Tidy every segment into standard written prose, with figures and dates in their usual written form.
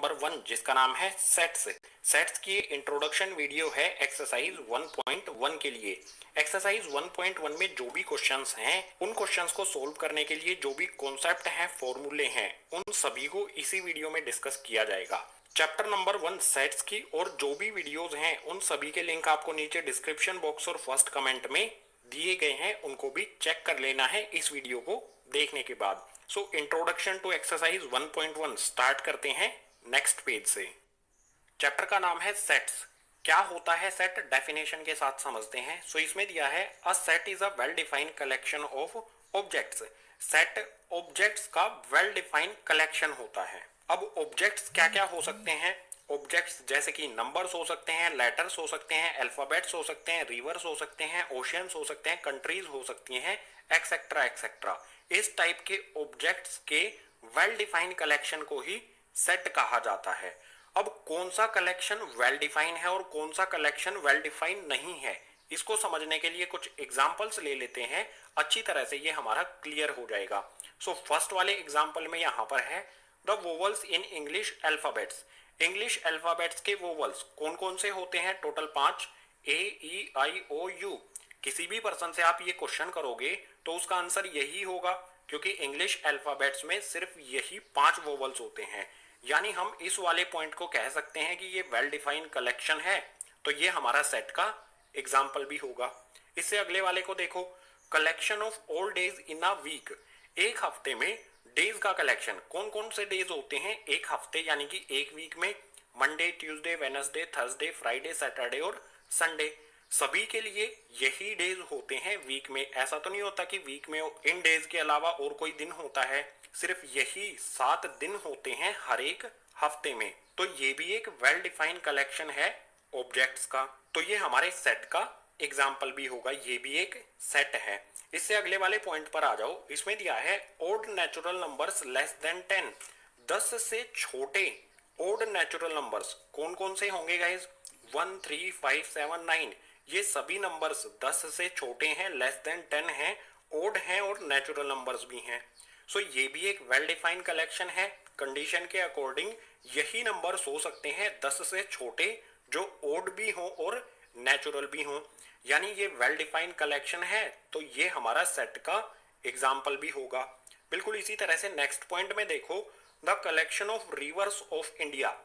Number 1 जिसका नाम है सेट्स। सेट्स की इंट्रोडक्शन वीडियो है एक्सरसाइज 1.1 के लिए। एक्सरसाइज 1.1 में जो भी क्वेश्चंस हैं उन क्वेश्चंस को सोल्व करने के लिए जो भी कॉन्सेप्ट हैं, फॉर्मूले हैं, उन सभी को इसी वीडियो में डिस्कस किया जाएगा। चैप्टर नंबर 1 सेट्स की और जो भी वीडियोस हैं उन सभी के लिंक आपको नीचे डिस्क्रिप्शन बॉक्स और फर्स्ट कमेंट में दिए गए हैं, उनको भी चेक कर लेना है इस वीडियो को देखने के बाद। So introduction to exercise 1.1 start करते हैं नेक्स्ट पेज से। चैप्टर का नाम है सेट्स। क्या होता है सेट, डेफिनेशन के साथ समझते हैं। सो इसमें दिया है a set is a well defined collection of objects. Set objects का वेल डिफाइंड कलेक्शन होता है। अब ऑब्जेक्ट्स क्या क्या हो सकते हैं? ऑब्जेक्ट्स जैसे कि नंबर्स हो सकते हैं, लेटर्स हो सकते हैं, अल्फाबेट्स हो सकते हैं, रिवर्स हो सकते हैं, ओशियंस हो सकते हैं, कंट्रीज हो सकती हैं, एक्सेट्रा एक्सेट्रा। इस टाइप के ऑब्जेक्ट्स के वेल डिफाइंड कलेक्शन को ही सेट कहा जाता है। अब कौन सा कलेक्शन वेल डिफाइन है और कौन सा कलेक्शन वेल डिफाइन नहीं है, इसको समझने के लिए कुछ एग्जांपल्स ले लेते हैं। अच्छी तरह से ये हमारा क्लियर हो जाएगा। सो फर्स्ट वाले एग्जांपल में यहां पर है the vowels in English alphabets. English alphabets के वोवल्स कौन कौन से होते हैं? Total 5, A E I O U. किसी भी पर्सन से आप ये क्वेश्चन करोगे तो उसका आंसर यही होगा, क्योंकि इंग्लिश अल्फाबेट्स में सिर्फ यही 5 वोवल्स होते हैं। यानी हम इस वाले पॉइंट को कह सकते हैं कि ये वेल डिफाइंड कलेक्शन है, तो ये हमारा सेट का एग्जाम्पल भी होगा। इससे अगले वाले को देखो, collection of all days in a week. एक हफ्ते में डेज का कलेक्शन, कौन कौन से डेज होते हैं एक हफ्ते यानी कि एक वीक में? Monday, Tuesday, Wednesday, Thursday, Friday, Saturday और संडे। सभी के लिए यही डेज होते हैं वीक में। ऐसा तो नहीं होता कि वीक में इन डेज के अलावा और कोई दिन होता है, सिर्फ यही 7 दिन होते हैं हर एक हफ्ते में। तो ये भी एक वेल डिफाइंड कलेक्शन है ऑब्जेक्ट्स का, तो ये हमारे सेट का एग्जाम्पल भी होगा, ये भी एक सेट है। इससे अगले वाले पॉइंट पर आ जाओ। इसमें दिया है odd natural numbers less than 10। 10 से छोटे ओड नेचुरल नंबर्स कौन कौन से होंगे गाइज? 1, 3, 5, 7, 9। ये सभी नंबर्स 10 से छोटे हैं, लेस देन 10 हैं, ओड हैं और नेचुरल नंबर्स भी हैं। सो ये भी एक वेल डिफाइंड कलेक्शन है। कंडीशन के अकॉर्डिंग यही नंबर्स हो सकते हैं 10 से छोटे, जो ओड भी हो और नेचुरल भी हो। यानी ये वेल डिफाइंड कलेक्शन है, तो ये हमारा सेट का एग्जाम्पल भी होगा। बिल्कुल इसी तरह से नेक्स्ट पॉइंट में देखो, the collection of reverse of India.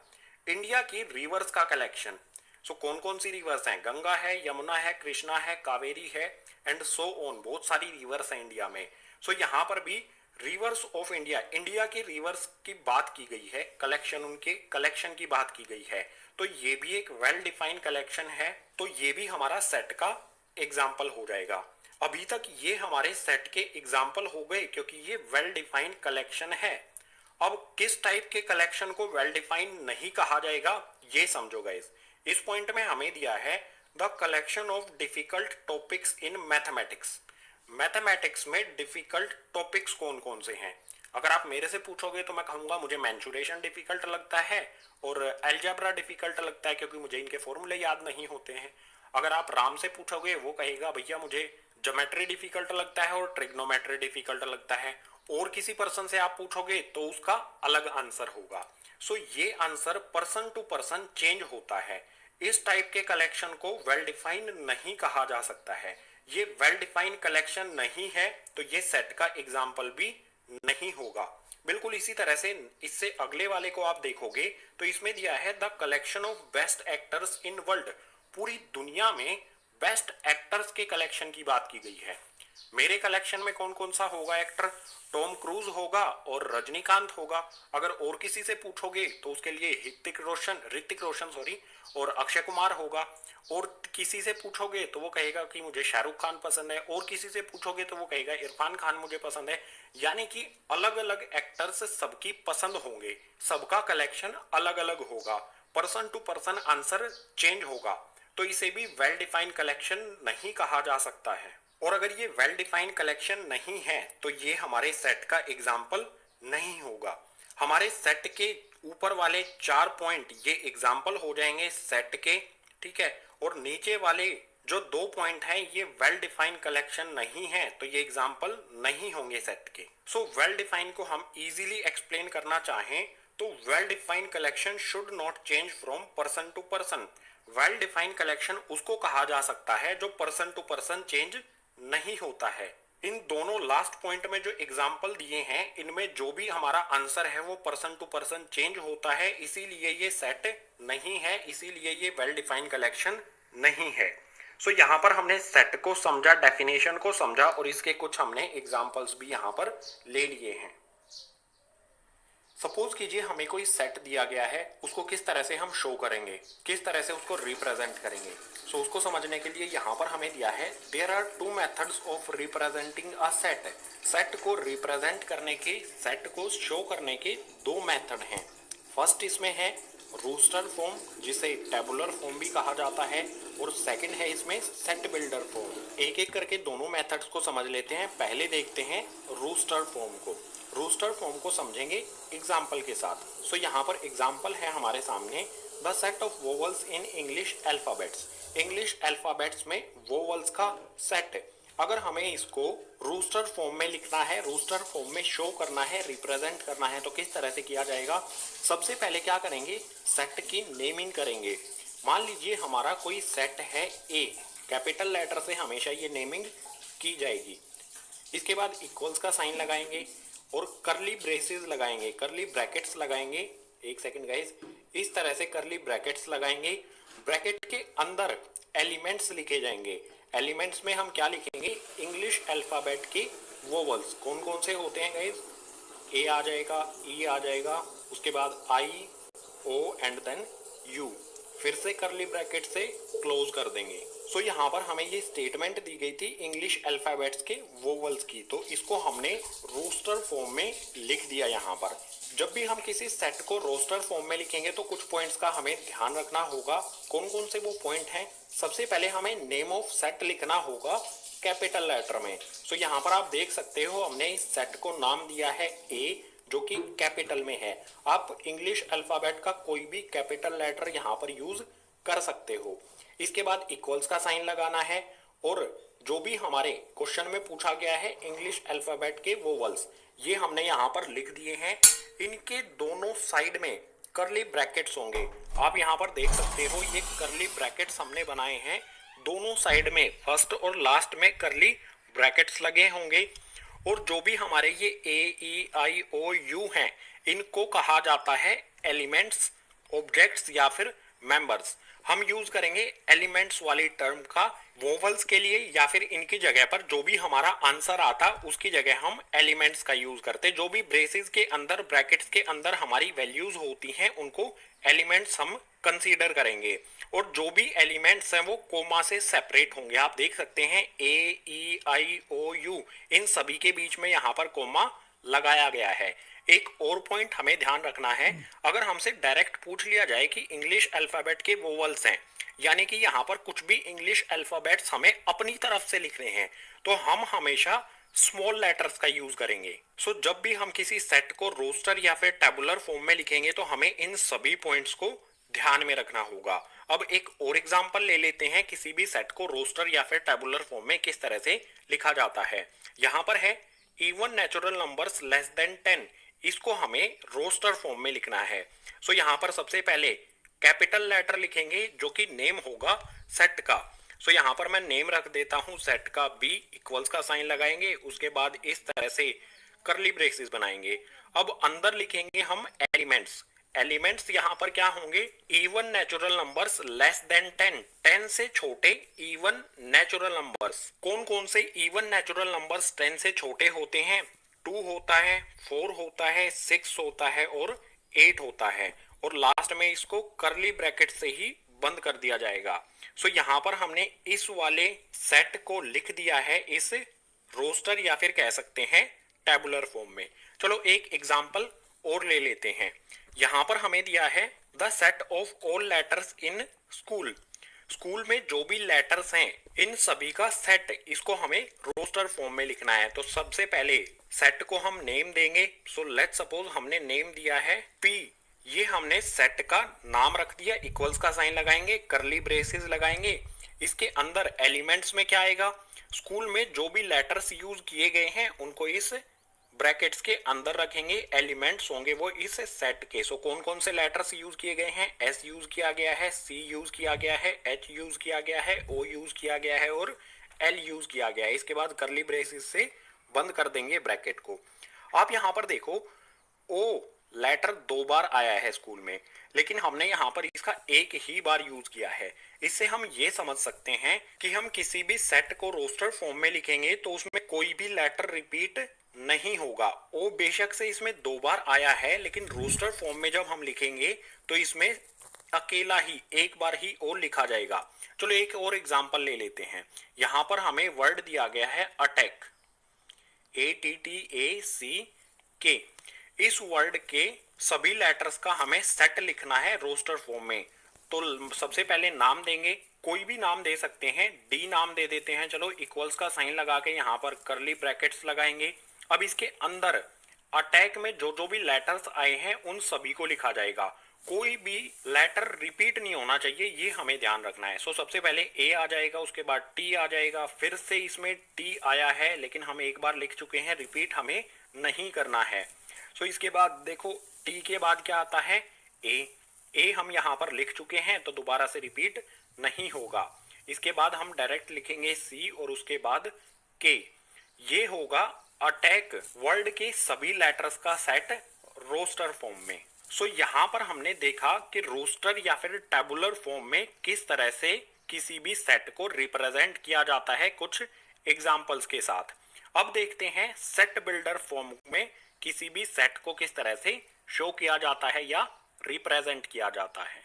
India की रिवर्स का कलेक्शन। सो कौन कौन सी रिवर्स हैं? गंगा है, यमुना है, कृष्णा है, कावेरी है एंड सो ऑन। बहुत सारी रिवर्स हैं इंडिया में। सो यहाँ पर भी रिवर्स ऑफ इंडिया, इंडिया की रिवर्स की बात की गई है, कलेक्शन, उनके कलेक्शन की बात की गई है। तो ये भी एक वेल डिफाइंड कलेक्शन है, तो ये भी हमारा सेट का एग्जाम्पल हो जाएगा। अभी तक ये हमारे सेट के एग्जाम्पल हो गए, क्योंकि ये वेल डिफाइंड कलेक्शन है। अब किस टाइप के कलेक्शन को वेल डिफाइंड नहीं कहा जाएगा, ये समझो गाइस। इस पॉइंट में हमें दिया है the collection of difficult topics in mathematics. Mathematics में डिफिकल्ट टॉपिक्स कौन कौन से हैं? अगर आप मेरे से पूछोगे तो मैं कहूंगा मुझे मेंसुरेशन डिफिकल्ट लगता है और अलजेब्रा डिफिकल्ट लगता है, क्योंकि मुझे इनके फॉर्मूले याद नहीं होते हैं। अगर आप राम से पूछोगे वो कहेगा भैया मुझे ज्योमेट्री डिफिकल्ट लगता है और ट्रिग्नोमेट्री डिफिकल्ट लगता है। और किसी पर्सन से आप पूछोगे तो उसका अलग आंसर होगा। सो ये answer person to person change होता है। इस टाइप के कलेक्शन को वेल डिफाइंड नहीं कहा जा सकता है। ये वेल डिफाइंड कलेक्शन नहीं है, तो ये सेट का एग्जाम्पल भी नहीं होगा। बिल्कुल इसी तरह से इससे अगले वाले को आप देखोगे तो इसमें दिया है the collection of best actors in world. पूरी दुनिया में बेस्ट एक्टर्स के कलेक्शन की बात की गई है। मेरे कलेक्शन में कौन कौन सा होगा एक्टर? टॉम क्रूज होगा और रजनीकांत होगा। अगर और किसी से पूछोगे तो उसके लिए ऋतिक रोशन और अक्षय कुमार होगा। और किसी से पूछोगे तो वो कहेगा कि मुझे शाहरुख खान पसंद है, और किसी से पूछोगे तो वो कहेगा इरफान खान मुझे पसंद है। यानी कि अलग अलग एक्टर्स सबकी पसंद होंगे, सबका कलेक्शन अलग अलग होगा, person to person answer change होगा। तो इसे भी वेल डिफाइंड कलेक्शन नहीं कहा जा सकता है। और अगर ये वेल डिफाइंड कलेक्शन नहीं है तो ये हमारे सेट का एग्जाम्पल नहीं होगा। हमारे सेट के ऊपर वाले 4 पॉइंट ये एग्जाम्पल हो जाएंगे सेट के, ठीक है। और नीचे वाले जो 2 पॉइंट हैं ये वेल डिफाइंड कलेक्शन नहीं है, तो ये एग्जाम्पल नहीं होंगे सेट के। सो वेल डिफाइंड को हम इजीली एक्सप्लेन करना चाहें तो well defined collection should not change from person to person. Well defined collection उसको कहा जा सकता है जो पर्सन टू पर्सन चेंज नहीं होता है। इन दोनों लास्ट पॉइंट में जो एग्जाम्पल दिए हैं इनमें जो भी हमारा आंसर है वो पर्सन टू पर्सन चेंज होता है, इसीलिए ये सेट नहीं है, इसीलिए ये वेल डिफाइंड कलेक्शन नहीं है। सो यहाँ पर हमने सेट को समझा, डेफिनेशन को समझा और इसके कुछ हमने एग्जाम्पल्स भी यहाँ पर ले लिए हैं। सपोज कीजिए हमें कोई सेट दिया गया है, उसको किस तरह से हम शो करेंगे, किस तरह से उसको रिप्रेजेंट करेंगे। सो उसको समझने के लिए यहाँ पर हमें दिया है there are two methods of representing a set. Set को रिप्रेजेंट करने के, सेट को शो करने के दो मेथड हैं। फर्स्ट इसमें है रोस्टर फॉर्म, जिसे टेबुलर फॉर्म भी कहा जाता है, और सेकंड है इसमें सेट बिल्डर फॉर्म। एक एक करके दोनों मेथड्स को समझ लेते हैं। पहले देखते हैं रोस्टर फॉर्म को। रोस्टर फॉर्म को समझेंगे एग्जाम्पल के साथ। सो यहाँ पर एग्जाम्पल है हमारे सामने the set of vowels in English alphabets. English alphabets में वोवल्स का सेट। अगर हमें इसको रोस्टर फॉर्म में लिखना है, रोस्टर फॉर्म में शो करना है, रिप्रेजेंट करना है, तो किस तरह से किया जाएगा। सबसे पहले क्या करेंगे, सेट की नेमिंग करेंगे। मान लीजिए हमारा कोई सेट है ए, कैपिटल लेटर से हमेशा ये नेमिंग की जाएगी। इसके बाद इक्वल्स का साइन लगाएंगे और करली ब्रेसेस लगाएंगे, करली ब्रैकेट्स लगाएंगे। एक सेकंड गाइस, इस तरह से करली ब्रैकेट्स लगाएंगे। ब्रैकेट के अंदर एलिमेंट्स लिखे जाएंगे। एलिमेंट्स में हम क्या लिखेंगे, इंग्लिश अल्फाबेट के वोवल्स कौन कौन से होते हैं गाइस। ए आ जाएगा, ई आ जाएगा, उसके बाद आई, ओ एंड देन यू। फिर से करली ब्रैकेट से क्लोज कर देंगे। सो यहाँ पर हमें ये स्टेटमेंट दी गई थी इंग्लिश अल्फाबेट्स के वोवल्स की, तो इसको हमने रोस्टर फॉर्म में लिख दिया। यहाँ पर जब भी हम किसी सेट को रोस्टर फॉर्म में लिखेंगे तो कुछ पॉइंट्स का हमें ध्यान रखना होगा। कौन कौन से वो पॉइंट हैं। सबसे पहले हमें नेम ऑफ सेट लिखना होगा कैपिटल लेटर में। सो यहाँ पर आप देख सकते हो हमने इस सेट को नाम दिया है ए, जो कि कैपिटल में है। आप इंग्लिश अल्फाबेट का कोई भी कैपिटल लेटर यहाँ पर यूज कर सकते हो। इसके बाद इक्वल्स का साइन लगाना है और जो भी हमारे क्वेश्चन में पूछा गया है इंग्लिश अल्फाबेट के वोवल्स, ये हमने यहाँ पर लिख दिए हैं। इनके दोनों साइड में करली ब्रैकेट्स होंगे। आप यहाँ पर देख सकते हो ये करली ब्रैकेट्स हमने बनाए हैं। दोनों साइड में फर्स्ट और लास्ट में करली ब्रैकेट्स लगे होंगे। और जो भी हमारे ये ए, ई, आई, ओ, यू हैं, इनको कहा जाता है एलिमेंट्स, ऑब्जेक्ट्स या फिर मेंबर्स। हम यूज करेंगे एलिमेंट्स वाली टर्म का वोवल्स के लिए, या फिर इनकी जगह पर जो भी हमारा आंसर आता उसकी जगह हम एलिमेंट्स का यूज करते। जो भी ब्रेसेस के अंदर, ब्रैकेट्स के अंदर हमारी वैल्यूज होती हैं उनको एलिमेंट्स हम कंसीडर करेंगे। और जो भी एलिमेंट्स हैं वो कोमा से सेपरेट होंगे। आप देख सकते हैं ए, ई, आई, ओ, यू, इन सभी के बीच में यहाँ पर कोमा लगाया गया है। एक और पॉइंट हमें ध्यान रखना है, अगर हमसे डायरेक्ट पूछ लिया जाए कि इंग्लिश अल्फाबेट के वोवल्स हैं, यानी कि यहाँ पर कुछ भी इंग्लिश अल्फाबेट्स हमें अपनी तरफ से लिखने हैं, तो हम हमेशा स्मॉल लेटर्स का यूज करेंगे। सो जब भी हम किसी सेट को रोस्टर या फिर टेबुलर फॉर्म में लिखेंगे तो हमें इन सभी पॉइंट्स को ध्यान में रखना होगा। अब एक और एग्जांपल ले लेते हैं किसी भी सेट को रोस्टर या फिर टेबुलर फॉर्म में किस तरह से लिखा जाता है। यहाँ पर है even natural numbers less than 10, इसको हमें रोस्टर फॉर्म में लिखना है। सो यहाँ पर सबसे पहले कैपिटल लेटर लिखेंगे जो कि नेम होगा सेट का। सो यहाँ पर मैं नेम रख देता हूँ सेट का बी, इक्वल्स का साइन लगाएंगे, उसके बाद इस तरह से करली ब्रेसेस बनाएंगे। अब अंदर लिखेंगे हम एलिमेंट्स। एलिमेंट्स यहाँ पर क्या होंगे, even natural numbers less than 10, 10 से छोटे इवन नेचुरल नंबर्स। कौन कौन से इवन नेचुरल नंबर्स 10 से छोटे होते हैं, 2 होता है, 4 होता है, 6 होता है और 8 होता है। और लास्ट में इसको करली ब्रैकेट से ही बंद कर दिया जाएगा। सो यहाँ पर हमने इस वाले सेट को लिख दिया है इस रोस्टर या फिर कह सकते हैं टेबुलर फॉर्म में। चलो एक एग्जांपल और ले लेते हैं। यहाँ पर हमें दिया है the set of all letters in school. School में जो भी लेटर्स हैं इन सभी का सेट, इसको हमें रोस्टर फॉर्म में लिखना है। तो सबसे पहले सेट को हम नेम देंगे। सो लेट्स सपोज हमने नेम दिया है पी, ये हमने सेट का नाम रख दिया, इक्वल्स का साइन लगाएंगे, करली ब्रेसेस लगाएंगे। इसके अंदर एलिमेंट्स में क्या आएगा, स्कूल में जो भी लेटर्स यूज किए गए हैं उनको इस ब्रैकेट्स के अंदर रखेंगे, एलिमेंट्स होंगे वो इस सेट के। सो कौन कौन से लेटर्स यूज किए गए हैं? एस यूज किया गया है, सी यूज किया गया है, एच यूज किया गया है, ओ यूज किया गया है और एल यूज किया गया है। इसके बाद करली ब्रेसेस से बंद कर देंगे ब्रैकेट को। आप यहाँ पर देखो, ओ लेटर 2 बार आया है स्कूल में, लेकिन हमने यहाँ पर इसका एक ही बार यूज किया है। इससे हम ये समझ सकते हैं कि हम किसी भी सेट को रोस्टर फॉर्म में लिखेंगे तो उसमें कोई भी लेटर रिपीट नहीं होगा। ओ बेशक से इसमें 2 बार आया है, लेकिन रोस्टर फॉर्म में जब हम लिखेंगे तो इसमें अकेला ही एक बार ही ओ लिखा जाएगा। चलो एक और एग्जांपल ले लेते हैं। यहाँ पर हमें वर्ड दिया गया है अटैक, ATTACK। इस वर्ड के सभी लेटर्स का हमें सेट लिखना है रोस्टर फॉर्म में। तो सबसे पहले नाम देंगे, कोई भी नाम दे सकते हैं, डी नाम दे देते हैं। चलो इक्वल्स का साइन लगा के यहाँ पर करली ब्रैकेट्स लगाएंगे। अब इसके अंदर अटैक में जो जो भी लेटर्स आए हैं उन सभी को लिखा जाएगा। कोई भी लेटर रिपीट नहीं होना चाहिए, ये हमें ध्यान रखना है। सो सबसे पहले ए आ जाएगा, उसके बाद टी आ जाएगा, फिर से इसमें टी आया है लेकिन हम एक बार लिख चुके हैं, रिपीट हमें नहीं करना है। सो इसके बाद देखो टी के बाद क्या आता है? ए हम यहाँ पर लिख चुके हैं तो दोबारा से रिपीट नहीं होगा। इसके बाद हम डायरेक्ट लिखेंगे सी और उसके बाद के। ये होगा अटैक वर्ड के सभी लेटर्स का सेट रोस्टर फॉर्म में। सो यहाँ पर हमने देखा कि रोस्टर या फिर टेबुलर फॉर्म में किस तरह से किसी भी सेट को रिप्रेजेंट किया जाता है कुछ एग्जाम्पल्स के साथ। अब देखते हैं सेट बिल्डर फॉर्म में किसी भी सेट को किस तरह से शो किया जाता है या रिप्रेजेंट किया जाता है।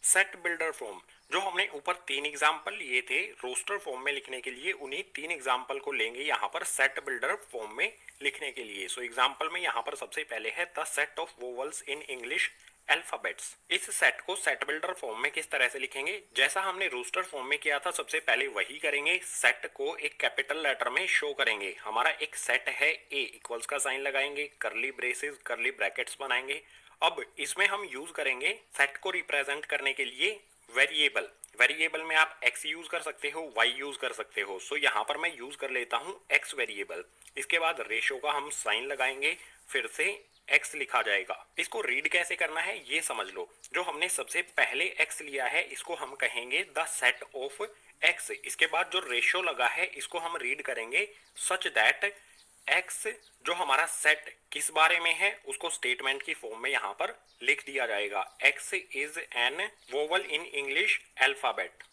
सेट बिल्डर फॉर्म, जो हमने ऊपर 3 एग्जाम्पल लिए थे रोस्टर फॉर्म में लिखने के लिए, उन्हीं 3 एग्जाम्पल को लेंगे यहाँ पर सेट बिल्डर फॉर्म में लिखने के लिए। सो एग्जाम्पल में यहाँ पर सबसे पहले है the set of vowels in English alphabets. इस सेट को सेट बिल्डर फॉर्म में किस तरह से लिखेंगे? जैसा हमने रोस्टर फॉर्म में किया था सबसे पहले वही करेंगे। सेट को एक कैपिटल लेटर में शो करेंगे। हमारा एक सेट है ए, इक्वल्स का साइन लगाएंगे, करली ब्रेसेस करली ब्रैकेट्स बनाएंगे। अब इसमें हम यूज करेंगे सेट को रिप्रेजेंट करने के लिए वेरिएबल। वेरिएबल में आप x यूज कर सकते हो, y यूज कर सकते हो। सो यहाँ पर मैं यूज कर लेता हूँ x वेरिएबल। इसके बाद रेशो का हम साइन लगाएंगे, फिर से x लिखा जाएगा। इसको रीड कैसे करना है ये समझ लो। जो हमने सबसे पहले x लिया है इसको हम कहेंगे द सेट ऑफ x। इसके बाद जो रेशो लगा है इसको हम रीड करेंगे सच दैट x जो हमारा सेट किस बारे में है उसको स्टेटमेंट की फॉर्म में यहाँ पर लिख दिया जाएगा। x is an vowel in English alphabet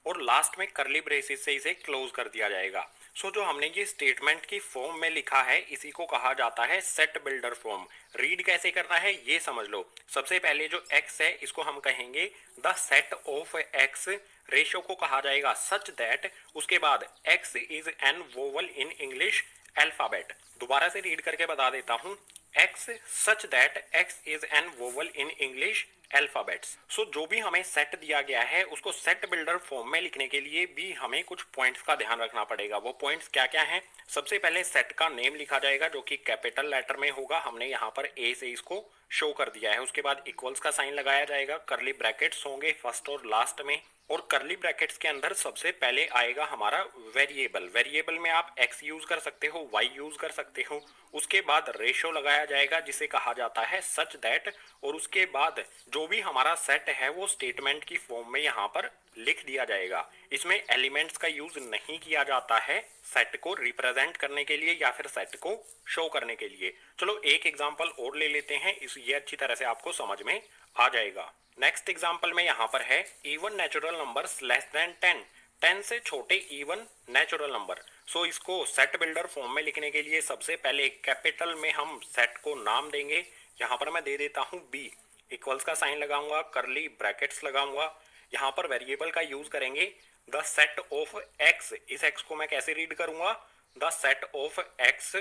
और लास्ट में करली ब्रेसेस से इसे क्लोज कर दिया जाएगा। सो जो हमने ये स्टेटमेंट की फॉर्म में लिखा है इसी को कहा जाता है सेट बिल्डर फॉर्म। रीड कैसे करना है ये समझ लो। सबसे पहले जो x है इसको हम कहेंगे the set of x। Ratio को कहा जाएगा सच दैट, उसके बाद x is an vowel in English alphabet. दोबारा से रीड करके बता देता हूं, x such that x is an vowel in English alphabets. So जो भी हमें सेट दिया गया है उसको सेट बिल्डर फॉर्म में लिखने के लिए भी हमें कुछ पॉइंट्स का ध्यान रखना पड़ेगा। वो पॉइंट्स क्या क्या हैं? सबसे पहले सेट का नेम लिखा जाएगा जो कि कैपिटल लेटर में होगा। हमने यहाँ पर ए से इसको शो कर दिया है। उसके बाद इक्वल्स का साइन लगाया जाएगा, करली ब्रैकेट्स होंगे फर्स्ट और लास्ट में, और करली ब्रैकेट्स के अंदर सबसे पहले आएगा हमारा वेरिएबल। वेरिएबल में आप x यूज कर सकते हो, y यूज कर सकते हो। उसके बाद रेशो लगाया जाएगा जिसे कहा जाता है सच दैट, और उसके बाद जो भी हमारा सेट है वो स्टेटमेंट की फॉर्म में यहाँ पर लिख दिया जाएगा। इसमें एलिमेंट्स का यूज नहीं किया जाता है सेट को रिप्रेजेंट करने के लिए या फिर सेट को शो करने के लिए। चलो एक एग्जांपल और ले लेते हैं, ये अच्छी तरह से आपको समझ में आ जाएगा। नेक्स्ट एग्जांपल में यहाँ पर है even natural numbers less than 10। 10 से छोटे इवन नेचुरल नंबर। सो इसको सेट बिल्डर फॉर्म में लिखने के लिए सबसे पहले कैपिटल में हम सेट को नाम देंगे। यहाँ पर मैं दे देता हूँ b, इक्वल्स का साइन लगाऊंगा, करली ब्रैकेट्स लगाऊंगा। यहाँ पर वेरिएबल का यूज करेंगे द सेट ऑफ x। इस x को मैं कैसे रीड करूंगा? The set of x।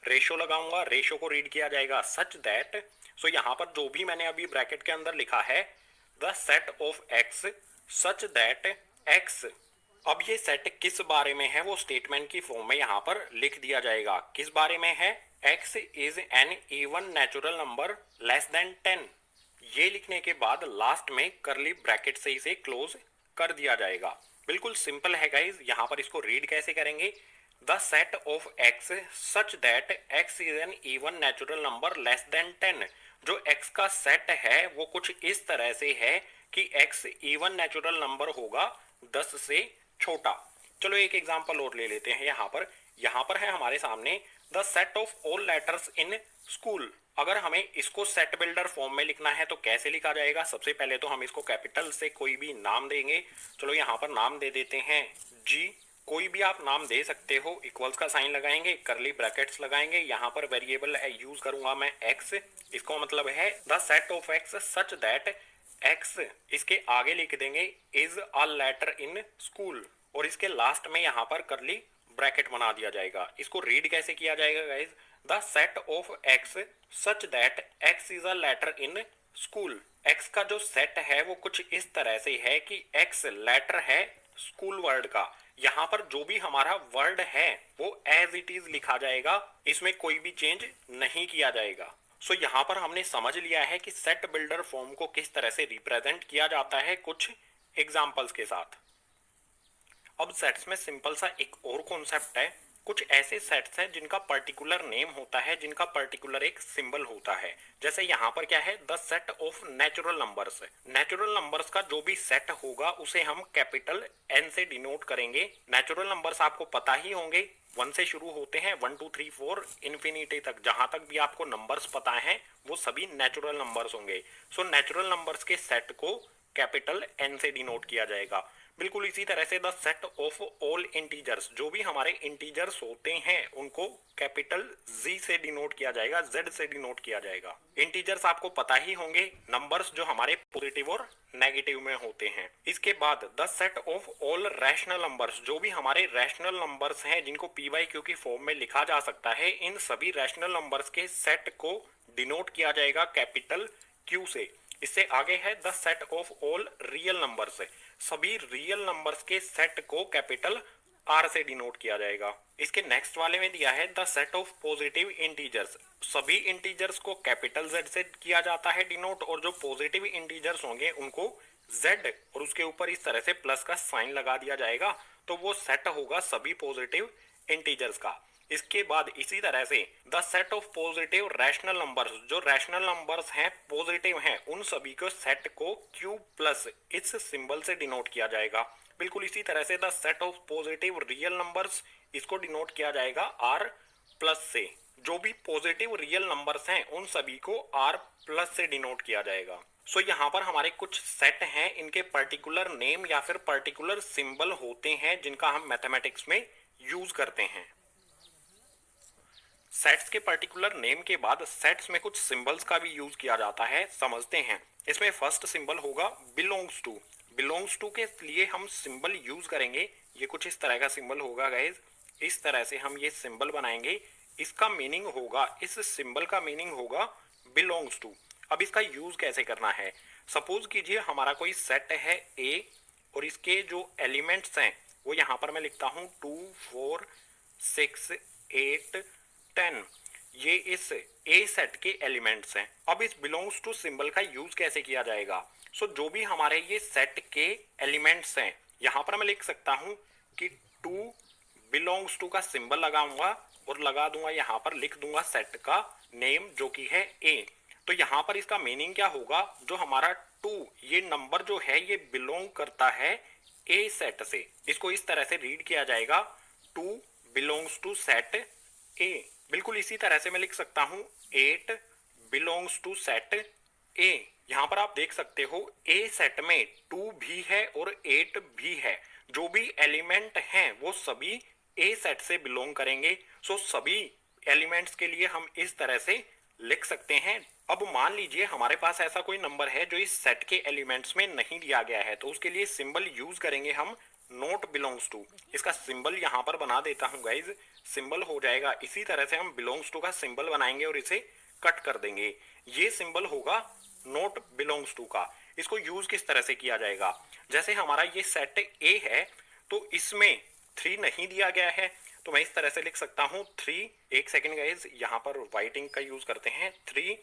Ratio लगाऊंगा, रेशो को रीड किया जाएगा सच दैट। सो यहाँ पर जो भी मैंने अभी ब्रैकेट के अंदर लिखा है the set of x such that x। अब ये सेट किस बारे में है वो स्टेटमेंट की फॉर्म में यहाँ पर लिख दिया जाएगा। किस बारे में है? x is N even natural number less than 10। ये लिखने के बाद लास्ट में करली ब्रैकेट से इसे क्लोज कर दिया जाएगा। बिल्कुल सिंपल है गाइज। यहाँ पर इसको रीड कैसे करेंगे? The set of x such that x is an even natural number less than 10। जो एक्स का सेट है वो कुछ इस तरह से है कि एक्स इवन नेचुरल नंबर होगा 10 से छोटा। चलो एक एग्जांपल और ले लेते हैं। यहाँ पर है हमारे सामने the set of all letters in school. अगर हमें इसको सेट बिल्डर फॉर्म में लिखना है तो कैसे लिखा जाएगा? सबसे पहले तो हम इसको कैपिटल से कोई भी नाम देंगे। चलो यहाँ पर नाम दे देते हैं जी। कोई भी आप नाम दे सकते हो। इक्वल्स का साइन लगाएंगे, करली ब्रैकेट्स लगाएंगे, यहाँ पर वेरिएबल यूज करूंगा मैं एक्स। इसको मतलब है the set of x such that x, इसके आगे लिख देंगे is a letter in school, और इसके लास्ट में यहाँ पर करली ब्रैकेट बना दिया जाएगा। इसको रीड कैसे किया जाएगा guys? The set of x such that x is a letter in school. X का जो सेट है वो कुछ इस तरह से है कि एक्स लेटर है स्कूल वर्ड का। यहाँ पर जो भी हमारा वर्ड है वो एज इट इज लिखा जाएगा, इसमें कोई भी चेंज नहीं किया जाएगा। सो यहाँ पर हमने समझ लिया है कि सेट बिल्डर फॉर्म को किस तरह से रिप्रेजेंट किया जाता है कुछ एग्जाम्पल्स के साथ। अब सेट्स में सिंपल सा एक और कॉन्सेप्ट है। कुछ ऐसे सेट्स हैं जिनका पर्टिकुलर नेम होता है, जिनका पर्टिकुलर एक सिंबल होता है। जैसे यहाँ पर क्या है, the set of natural numbers. Natural numbers का जो भी सेट होगा उसे हम कैपिटल एन से डिनोट करेंगे। नेचुरल नंबर्स आपको पता ही होंगे, 1 से शुरू होते हैं, 1 2 3 4 इन्फिनिटी तक। जहां तक भी आपको नंबर्स पता है वो सभी नेचुरल नंबर्स होंगे। सो नेचुरल नंबर्स के सेट को कैपिटल एन से डिनोट किया जाएगा। बिल्कुल इसी तरह से the set of all integers, जो भी हमारे इंटीजर्स होते हैं उनको कैपिटल जी से डिनोट किया जाएगा, जेड से डिनोट किया जाएगा। इंटीजर्स आपको पता ही होंगे, नंबर्स जो हमारे पॉजिटिव और नेगेटिव में होते हैं। इसके बाद the set of all rational numbers, जो भी हमारे रैशनल नंबर्स हैं जिनको पी बाई क्यू की फॉर्म में लिखा जा सकता है, इन सभी रैशनल नंबर्स के सेट को डिनोट किया जाएगा कैपिटल क्यू से। इससे आगे है the set of all real numbers. सभी रियल नंबर्स के सेट को कैपिटल आर से डिनोट किया जाएगा। इसके नेक्स्ट वाले में दिया है the set of positive integers. सभी इंटीजर्स को कैपिटल जेड से किया जाता है डिनोट, और जो पॉजिटिव इंटीजर्स होंगे उनको जेड और उसके ऊपर इस तरह से प्लस का साइन लगा दिया जाएगा, तो वो सेट होगा सभी पॉजिटिव इंटीजर्स का। इसके बाद इसी तरह से the set of positive rational numbers, जो रैशनल नंबर्स हैं पॉजिटिव हैं, उन सभी को सेट को क्यू प्लस इस सिंबल से डिनोट किया जाएगा। बिल्कुल इसी तरह से the set of positive real numbers, इसको डिनोट किया जाएगा आर प्लस से। जो भी पॉजिटिव रियल नंबर्स हैं उन सभी को आर प्लस से डिनोट किया जाएगा। सो यहाँ पर हमारे कुछ सेट हैं, इनके पर्टिकुलर नेम या फिर पर्टिकुलर सिंबल होते हैं जिनका हम मैथमेटिक्स में यूज करते हैं। सेट्स के पर्टिकुलर नेम के बाद सेट्स में कुछ सिंबल्स का भी यूज किया जाता है, समझते हैं। इसमें फर्स्ट सिंबल होगा बिलोंग्स टू। बिलोंग्स टू के लिए हम सिंबल यूज करेंगे, ये कुछ इस तरह का सिंबल होगा गाइज। इस तरह से हम ये सिंबल बनाएंगे। इसका मीनिंग होगा, इस सिंबल का मीनिंग होगा बिलोंग्स टू। अब इसका यूज कैसे करना है? सपोज कीजिए हमारा कोई सेट है ए, और इसके जो एलिमेंट्स हैं वो यहाँ पर मैं लिखता हूँ 2 4 6 8 10। ये इस ए सेट के एलिमेंट्स हैं। अब इस बिलोंग्स टू सिंबल का यूज कैसे किया जाएगा? सो जो भी हमारे ये सेट के एलिमेंट्स हैं, यहां पर मैं लिख सकता हूं कि 2 बिलोंग्स टू का सिंबल लगाऊंगा और लगा दूंगा, यहां पर लिख दूंगा सेट का नेम जो कि है ए। तो यहां पर इसका मीनिंग क्या होगा? जो हमारा 2 ये नंबर जो है ये बिलोंग करता है ए सेट से। इसको इस तरह से रीड किया जाएगा 2 बिलोंग्स टू सेट ए। बिल्कुल इसी तरह से मैं लिख सकता हूं 8 बिलोंग्स टू सेट ए। यहां पर आप देख सकते हो ए सेट में 2 भी है और 8 भी है। जो भी एलिमेंट हैं वो सभी ए सेट से बिलोंग करेंगे। सो सभी एलिमेंट्स के लिए हम इस तरह से लिख सकते हैं। अब मान लीजिए हमारे पास ऐसा कोई नंबर है जो इस सेट के एलिमेंट्स में नहीं दिया गया है, तो उसके लिए सिंबल यूज करेंगे हम नोट बिलोंग्स टू। इसका सिंबल यहां पर बना देता हूं गाइज। सिंबल हो जाएगा इसी तरह से, हम बिलोंग्स टू का सिंबल बनाएंगे और इसे कट कर देंगे। ये सिंबल होगा नोट बिलोंग्स टू का। इसको यूज किस तरह से किया जाएगा? जैसे हमारा ये सेट ए है तो इसमें 3 नहीं दिया गया है, तो मैं इस तरह से लिख सकता हूं 3। एक सेकेंड गाइज, यहां पर व्हाइट इंक का यूज करते हैं। 3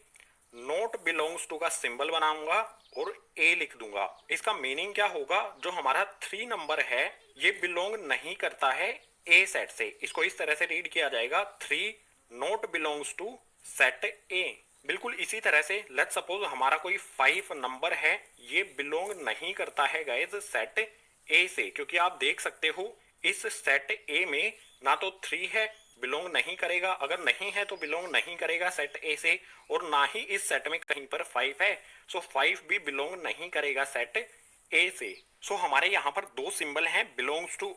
नोट बिलोंग्स टू का सिंबल बनाऊंगा और ए लिख दूंगा। इसका मीनिंग क्या होगा? जो हमारा 3 नंबर है ये बिलोंग नहीं करता है ए सेट से। इसको इस तरह से रीड किया जाएगा 3 not belongs to set A. बिल्कुल इसी तरह से लेट्स सपोज हमारा कोई 5 नंबर है, ये बिलोंग नहीं करता है गाइज सेट ए से, क्योंकि आप देख सकते हो इस सेट ए में ना तो 3 है, बिलोंग नहीं करेगा, अगर नहीं है तो बिलोंग नहीं करेगा सेट ए से, और ना ही इस सेट में कहीं पर 5 है, सो 5 भी बिलोंग नहीं करेगा सेट ए से। सो हमारे यहाँ पर दो सिंबल हैं बिलोंग्स टू